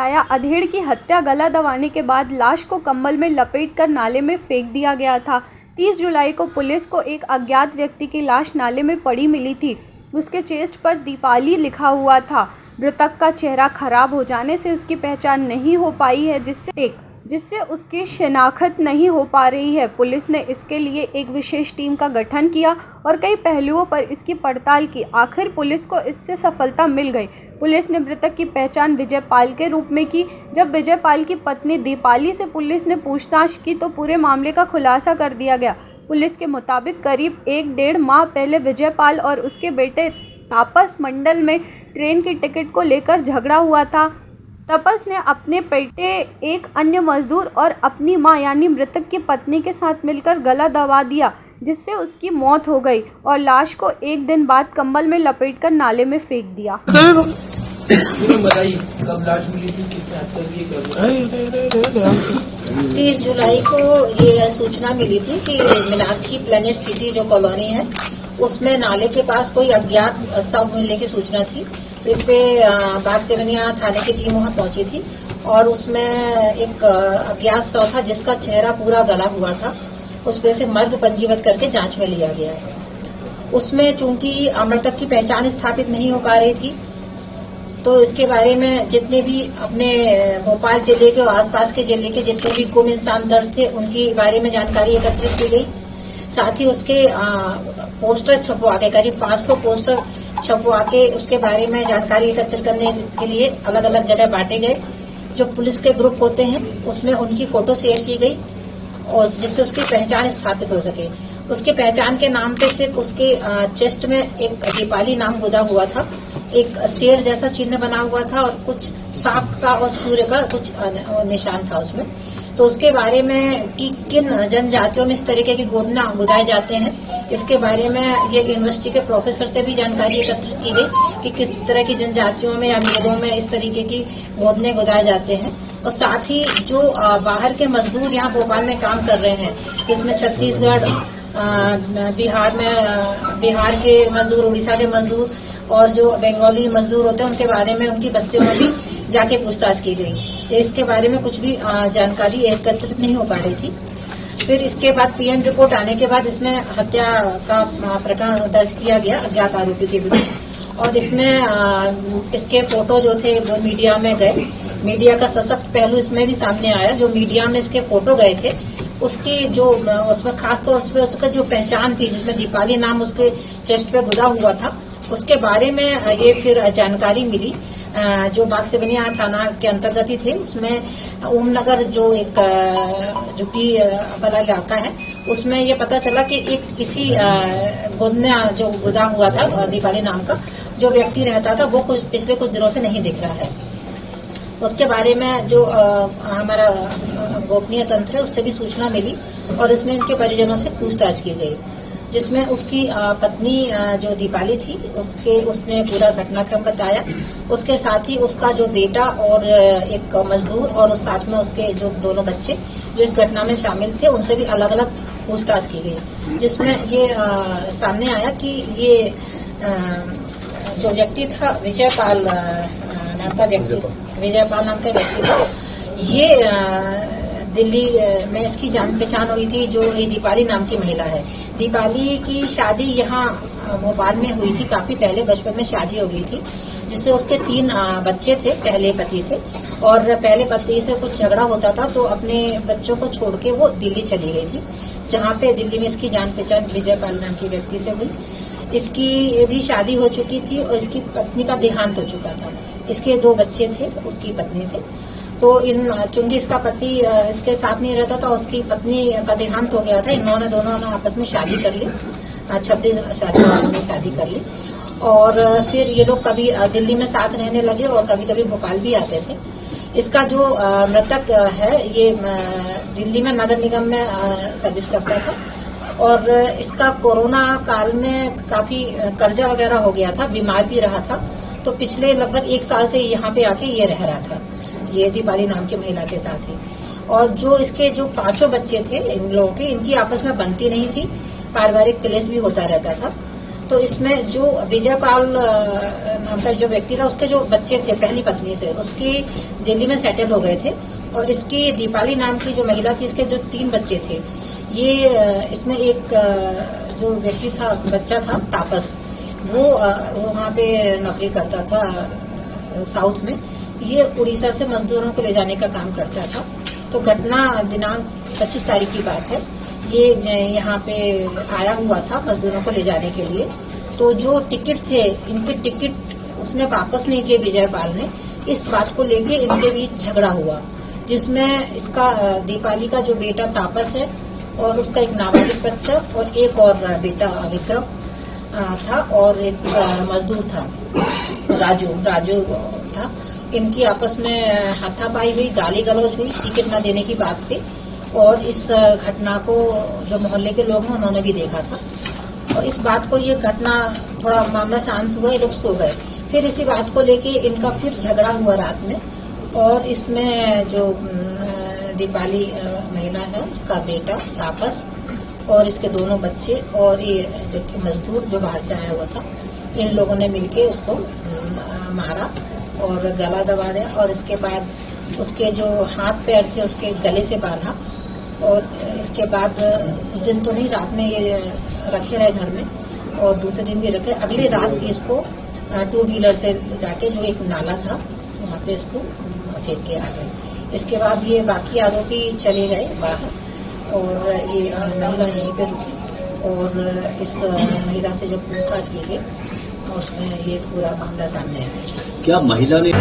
बताया, अधेड़ की हत्या गला दबाने के बाद लाश को कंबल में लपेटकर नाले में फेंक दिया गया था। 30 जुलाई को पुलिस को एक अज्ञात व्यक्ति की लाश नाले में पड़ी मिली थी। उसके चेस्ट पर दीपाली लिखा हुआ था। मृतक का चेहरा खराब हो जाने से उसकी पहचान नहीं हो पाई है, जिससे उसकी शिनाख्त नहीं हो पा रही है। पुलिस ने इसके लिए एक विशेष टीम का गठन किया और कई पहलुओं पर इसकी पड़ताल की। आखिर पुलिस को इससे सफलता मिल गई। पुलिस ने मृतक की पहचान विजय पाल के रूप में की। जब विजय पाल की पत्नी दीपाली से पुलिस ने पूछताछ की तो पूरे मामले का खुलासा कर दिया गया। पुलिस के मुताबिक करीब 1-1.5 माह पहले विजय पाल और उसके बेटे तापस मंडल में ट्रेन की टिकट को लेकर झगड़ा हुआ था। तापस ने अपने बेटे, एक अन्य मजदूर और अपनी मां यानी मृतक की पत्नी के साथ मिलकर गला दबा दिया, जिससे उसकी मौत हो गई और लाश को एक दिन बाद कंबल में लपेटकर नाले में फेंक दिया। बताइए कब लाश मिली थी, किसने हत्या की? 30 जुलाई को ये सूचना मिली थी कि मीनाक्षी प्लेनेट सिटी जो कॉलोनी है उसमें नाले के पास कोई अज्ञात शव मिलने की सूचना थी। तो इस पे बाग सेवनिया थाने की टीम वहां पहुंची थी और उसमें एक अज्ञात शव था जिसका चेहरा पूरा गला हुआ था। उस पे से मर्ग पंजीबद्ध करके जांच में लिया गया। उसमें चूंकि मृतक की पहचान स्थापित नहीं हो पा रही थी, तो इसके बारे में जितने भी अपने भोपाल जिले के और आसपास के जिले के जितने भी गुम इंसान दर्ज थे उनके बारे में जानकारी एकत्रित की गई। साथ ही उसके पोस्टर छपवा के करीब 500 पोस्टर छपवा के उसके बारे में जानकारी एकत्रित करने के लिए अलग अलग जगह बांटे गए। जो पुलिस के ग्रुप होते हैं उसमें उनकी फोटो शेयर की गई और जिससे उसकी पहचान स्थापित हो सके। उसके पहचान के नाम पे सिर्फ उसके चेस्ट में एक दीपाली नाम गुदा हुआ था, एक शेर जैसा चिन्ह बना हुआ था और कुछ सांप का और सूर्य का कुछ निशान था उसमें। तो उसके बारे में कि किन जनजातियों में इस तरीके की गोदना गुदाए जाते हैं, इसके बारे में ये यूनिवर्सिटी के प्रोफेसर से भी जानकारी एकत्रित की गई कि किस तरह की जनजातियों में या मेलों में इस तरीके की गोदने गुदाए जाते हैं। और साथ ही जो बाहर के मजदूर यहाँ भोपाल में काम कर रहे हैं, जिसमें छत्तीसगढ़, बिहार के मजदूर, उड़ीसा के मजदूर और जो बंगाली मजदूर होते हैं उनके बारे में उनकी बस्तियों में भी जाके पूछताछ की गई। इसके बारे में कुछ भी जानकारी एकत्रित नहीं हो पा रही थी। फिर इसके बाद पीएम रिपोर्ट आने के बाद इसमें हत्या का प्रकरण दर्ज किया गया अज्ञात आरोपी के विरुद्ध और इसमें इसके फोटो जो थे वो मीडिया में गए। मीडिया का सशक्त पहलू इसमें भी सामने आया। जो मीडिया में इसके फोटो गए थे उसकी जो उसमें खासतौर पर उसका जो पहचान थी जिसमें दीपाली नाम उसके चेस्ट पे गुदा हुआ था, उसके बारे में ये फिर जानकारी मिली। जो बाग सेवनिया थाना के अंतर्गत ही थे, उसमें ओमनगर जो एक झुग्गी वाला इलाका है उसमें ये पता चला कि एक किसी गोदना जो गुदा हुआ था दीपाली नाम का जो व्यक्ति रहता था वो पिछले कुछ दिनों से नहीं दिख रहा है। उसके बारे में जो हमारा गोपनीय तंत्र है उससे भी सूचना मिली और इसमें इनके परिजनों से पूछताछ की गई, जिसमें उसकी पत्नी जो दीपाली थी उसने पूरा घटनाक्रम बताया। उसके साथ ही उसका जो बेटा और एक मजदूर और उस साथ में उसके जो दोनों बच्चे जो इस घटना में शामिल थे उनसे भी अलग अलग पूछताछ की गई, जिसमें ये सामने आया कि ये जो व्यक्ति था विजय पाल नाम का व्यक्ति था। ये दिल्ली में इसकी जान पहचान हुई थी। जो ये दीपाली नाम की महिला है, दीपाली की शादी यहाँ भोपाल में हुई थी काफी पहले, बचपन में शादी हो गई थी जिससे उसके 3 बच्चे थे पहले पति से। और पहले पति से कुछ झगड़ा होता था तो अपने बच्चों को छोड़ के वो दिल्ली चली गई थी, जहाँ पे दिल्ली में इसकी जान पहचान विजय पाल नाम की व्यक्ति से हुई। इसकी भी शादी हो चुकी थी और इसकी पत्नी का देहांत हो चुका था। इसके 2 बच्चे थे उसकी पत्नी से। तो चूंकि इसका पति इसके साथ नहीं रहता था, उसकी पत्नी का देहांत हो गया था। इन्होंने दोनों ने आपस में शादी कर ली, 26 साल में शादी कर ली और फिर ये लोग कभी दिल्ली में साथ रहने लगे और कभी कभी भोपाल भी आते थे। इसका जो मृतक है ये दिल्ली में नगर निगम में सर्विस करता था और इसका कोरोना काल में काफी कर्जा वगैरह हो गया था, बीमार भी रहा था। तो पिछले लगभग 1 साल से यहाँ पे आके ये रह रहा था, ये दीपाली नाम की महिला के साथ ही। और जो इसके जो 5 बच्चे थे इन लोगों के, इनकी आपस में बनती नहीं थी, पारिवारिक क्लेश भी होता रहता था। तो इसमें जो विजयपाल नाम का जो व्यक्ति था, उसके जो बच्चे थे पहली पत्नी से, उसके दिल्ली में सेटल हो गए थे। और इसकी दीपाली नाम की जो महिला थी, इसके जो 3 बच्चे थे, ये इसमें एक जो व्यक्ति था, बच्चा था तापस, वो वहाँ पे नौकरी करता था साउथ में। ये उड़ीसा से मजदूरों को ले जाने का काम करता था। तो घटना दिनांक 25 तारीख की बात है। ये यहाँ पे आया हुआ था मजदूरों को ले जाने के लिए। तो जो टिकट थे, इनके टिकट उसने वापस नहीं किए विजयपाल ने। इस बात को लेके इनके बीच झगड़ा हुआ, जिसमें इसका दीपाली का जो बेटा तापस है और उसका एक नाबालिग बच्चा और एक और बेटा विक्रम था और एक मजदूर था राजू था। इनकी आपस में हाथापाई हुई, गाली गलौज हुई टिकट न देने की बात पे। और इस घटना को जो मोहल्ले के लोग हैं उन्होंने भी देखा था। और इस बात को, ये घटना थोड़ा मामला शांत हुआ, ये लोग सो गए। फिर इसी बात को लेके इनका फिर झगड़ा हुआ रात में। और इसमें जो दीपाली महिला है, उसका बेटा तापस और इसके दोनों बच्चे और ये मजदूर जो बाहर से आया हुआ था, इन लोगों ने मिलके उसको मारा और गला दबा दिया। और इसके बाद उसके जो हाथ पैर थे उसके गले से बांधा। और इसके बाद उस दिन तो नहीं, रात में ये रखे रहे घर में और दूसरे दिन भी रखे। अगले रात इसको 2 व्हीलर से जाके जो एक नाला था वहाँ पे इसको फेंक के आ गए। इसके बाद ये बाकी आरोपी चले गए बाहर और ये महिला यहीं पे रुकी। और इस महिला से जब पूछताछ की गई उसमें ये पूरा मामला सामने आया। क्या महिला ने